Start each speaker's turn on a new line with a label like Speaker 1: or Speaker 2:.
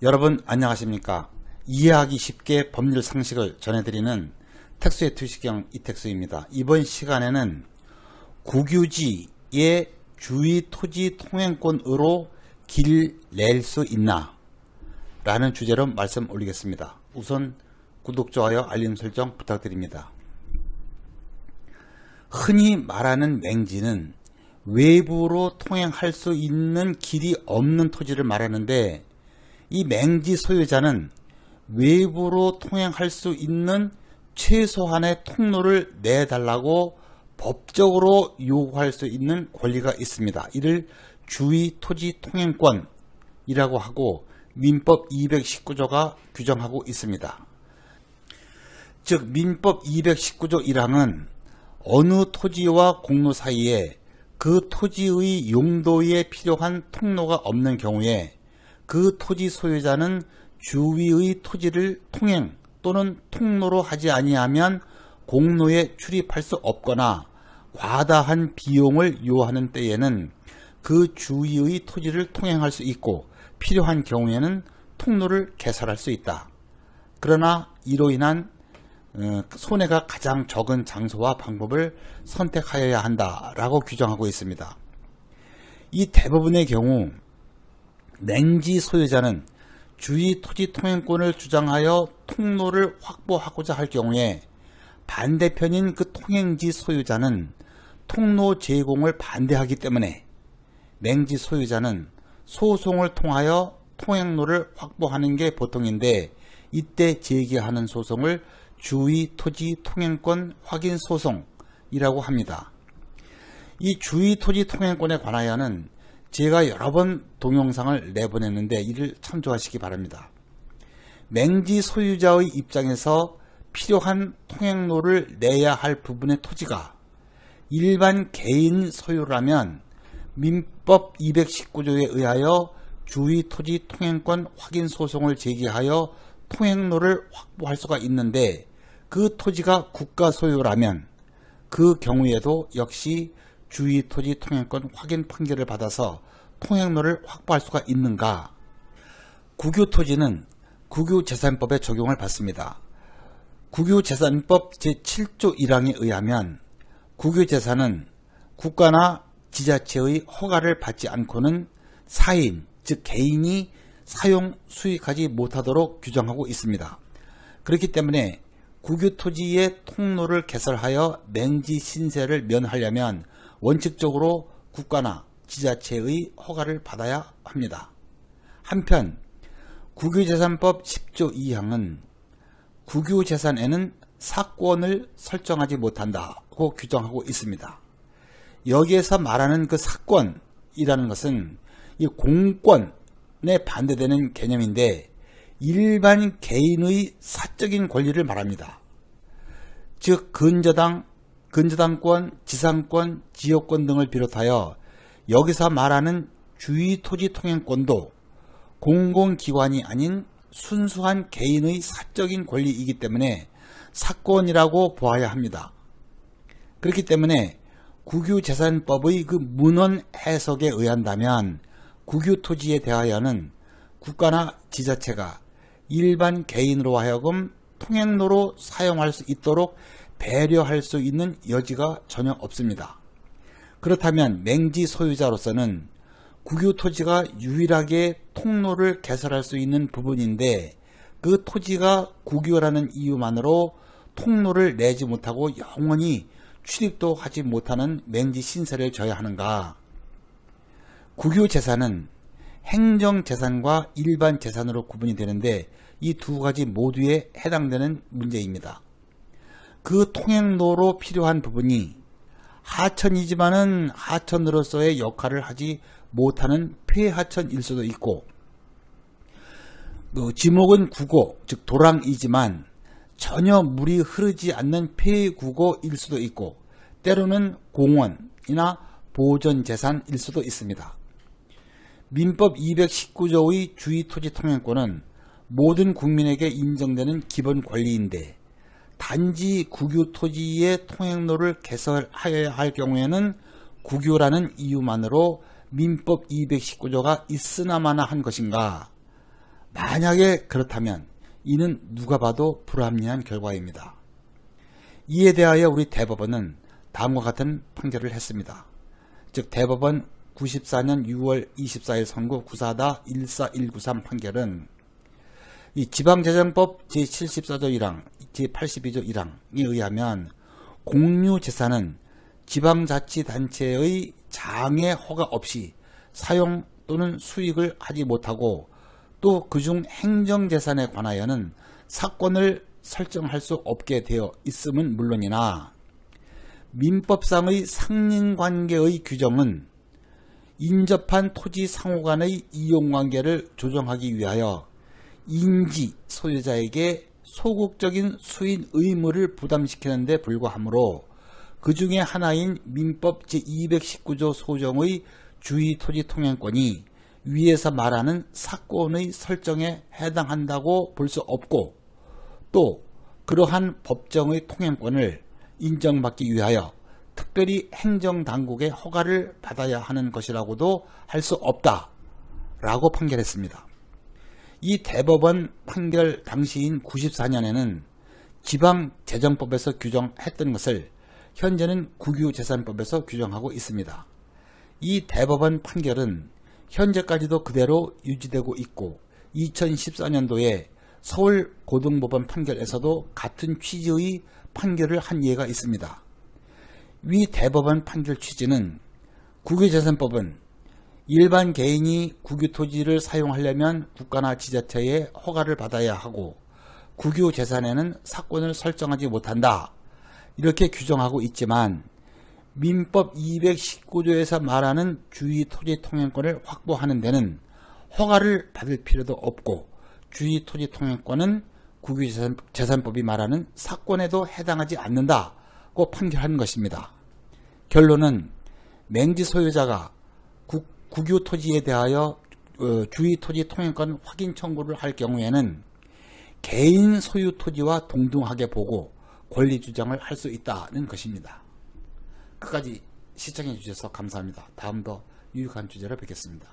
Speaker 1: 여러분 안녕하십니까. 이해하기 쉽게 법률 상식을 전해드리는 택수의 투시경 이택수입니다. 이번 시간에는 국유지의 주의 토지 통행권으로 길 낼 수 있나 라는 주제로 말씀 올리겠습니다. 우선 구독, 좋아요, 알림 설정 부탁드립니다. 흔히 말하는 맹지는 외부로 통행할 수 있는 길이 없는 토지를 말하는데, 이 맹지 소유자는 외부로 통행할 수 있는 최소한의 통로를 내달라고 법적으로 요구할 수 있는 권리가 있습니다. 이를 주의 토지 통행권이라고 하고 민법 219조가 규정하고 있습니다. 즉 민법 219조 1항은 어느 토지와 공로 사이에 그 토지의 용도에 필요한 통로가 없는 경우에 그 토지 소유자는 주위의 토지를 통행 또는 통로로 하지 아니하면 공로에 출입할 수 없거나 과다한 비용을 요하는 때에는 그 주위의 토지를 통행할 수 있고, 필요한 경우에는 통로를 개설할 수 있다. 그러나 이로 인한 손해가 가장 적은 장소와 방법을 선택하여야 한다라고 규정하고 있습니다. 이 대부분의 경우 맹지 소유자는 주의 토지 통행권을 주장하여 통로를 확보하고자 할 경우에 반대편인 그 통행지 소유자는 통로 제공을 반대하기 때문에 맹지 소유자는 소송을 통하여 통행로를 확보하는 게 보통인데, 이때 제기하는 소송을 주의 토지 통행권 확인 소송이라고 합니다. 이 주의 토지 통행권에 관하여는 제가 여러 번 동영상을 내보냈는데 이를 참조하시기 바랍니다. 맹지 소유자의 입장에서 필요한 통행로를 내야 할 부분의 토지가 일반 개인 소유라면 민법 219조에 의하여 주의 토지 통행권 확인 소송을 제기하여 통행로를 확보할 수가 있는데, 그 토지가 국가 소유라면 그 경우에도 역시 주의 토지 통행권 확인 판결을 받아서 통행로를 확보할 수가 있는가? 국유토지는 국유재산법의 적용을 받습니다. 국유재산법 제7조 1항에 의하면 국유재산은 국가나 지자체의 허가를 받지 않고는 사인, 즉 개인이 사용, 수익하지 못하도록 규정하고 있습니다. 그렇기 때문에 국유토지의 통로를 개설하여 맹지 신세를 면하려면 원칙적으로 국가나 지자체의 허가를 받아야 합니다. 한편 국유재산법 10조 2항은 국유재산에는 사권을 설정하지 못한다고 규정하고 있습니다. 여기에서 말하는 그 사권이라는 것은 이 공권에 반대되는 개념인데, 일반 개인의 사적인 권리를 말합니다. 즉 근저당권, 지상권, 지역권 등을 비롯하여 여기서 말하는 주의 토지 통행권도 공공기관이 아닌 순수한 개인의 사적인 권리이기 때문에 사권이라고 보아야 합니다. 그렇기 때문에 국유재산법의 그 문헌 해석에 의한다면 국유토지에 대하여는 국가나 지자체가 일반 개인으로 하여금 통행로로 사용할 수 있도록 배려할 수 있는 여지가 전혀 없습니다. 그렇다면 맹지 소유자로서는 국유토지가 유일하게 통로를 개설할 수 있는 부분인데, 그 토지가 국유라는 이유만으로 통로를 내지 못하고 영원히 출입도 하지 못하는 맹지 신세를 져야 하는가? 국유재산은 행정재산과 일반 재산으로 구분이 되는데, 이 두 가지 모두에 해당되는 문제입니다. 그 통행로로 필요한 부분이 하천이지만은 하천으로서의 역할을 하지 못하는 폐하천일 수도 있고, 지목은 구고, 즉 도랑이지만 전혀 물이 흐르지 않는 폐구고일 수도 있고, 때로는 공원이나 보존재산일 수도 있습니다. 민법 219조의 주의토지 통행권은 모든 국민에게 인정되는 기본 권리인데, 단지 국유토지의 통행로를 개설하여야 할 경우에는 국유라는 이유만으로 민법 219조가 있으나마나 한 것인가? 만약에 그렇다면 이는 누가 봐도 불합리한 결과입니다. 이에 대하여 우리 대법원은 다음과 같은 판결을 했습니다. 즉 대법원 94년 6월 24일 선고 구사다 14193 판결은 이 지방재정법 제74조 1항, 제82조 1항에 의하면 공유재산은 지방자치단체의 장애 허가 없이 사용 또는 수익을 하지 못하고 또 그중 행정재산에 관하여는 사건을 설정할 수 없게 되어 있음은 물론이나 민법상의 상린관계의 규정은 인접한 토지 상호 간의 이용관계를 조정하기 위하여 인지 소유자에게 소극적인 수인 의무를 부담시키는 데 불과하므로 그 중에 하나인 민법 제219조 소정의 주의 토지 통행권이 위에서 말하는 사건의 설정에 해당한다고 볼 수 없고 또 그러한 법정의 통행권을 인정받기 위하여 특별히 행정당국의 허가를 받아야 하는 것이라고도 할 수 없다라고 판결했습니다. 이 대법원 판결 당시인 94년에는 지방재정법에서 규정했던 것을 현재는 국유재산법에서 규정하고 있습니다. 이 대법원 판결은 현재까지도 그대로 유지되고 있고 2014년도에 서울고등법원 판결에서도 같은 취지의 판결을 한 예가 있습니다. 위 대법원 판결 취지는 국유재산법은 일반 개인이 국유토지를 사용하려면 국가나 지자체의 허가를 받아야 하고 국유재산에는 사건을 설정하지 못한다. 이렇게 규정하고 있지만 민법 219조에서 말하는 주의토지 통행권을 확보하는 데는 허가를 받을 필요도 없고 주의토지 통행권은 국유재산법이 말하는 사건에도 해당하지 않는다고 판결한 것입니다. 결론은 맹지 소유자가 국유토지에 대하여 주의토지 통행권 확인 청구를 할 경우에는 개인 소유 토지와 동등하게 보고 권리 주장을 할 수 있다는 것입니다. 끝까지 시청해 주셔서 감사합니다. 다음 더 유익한 주제로 뵙겠습니다.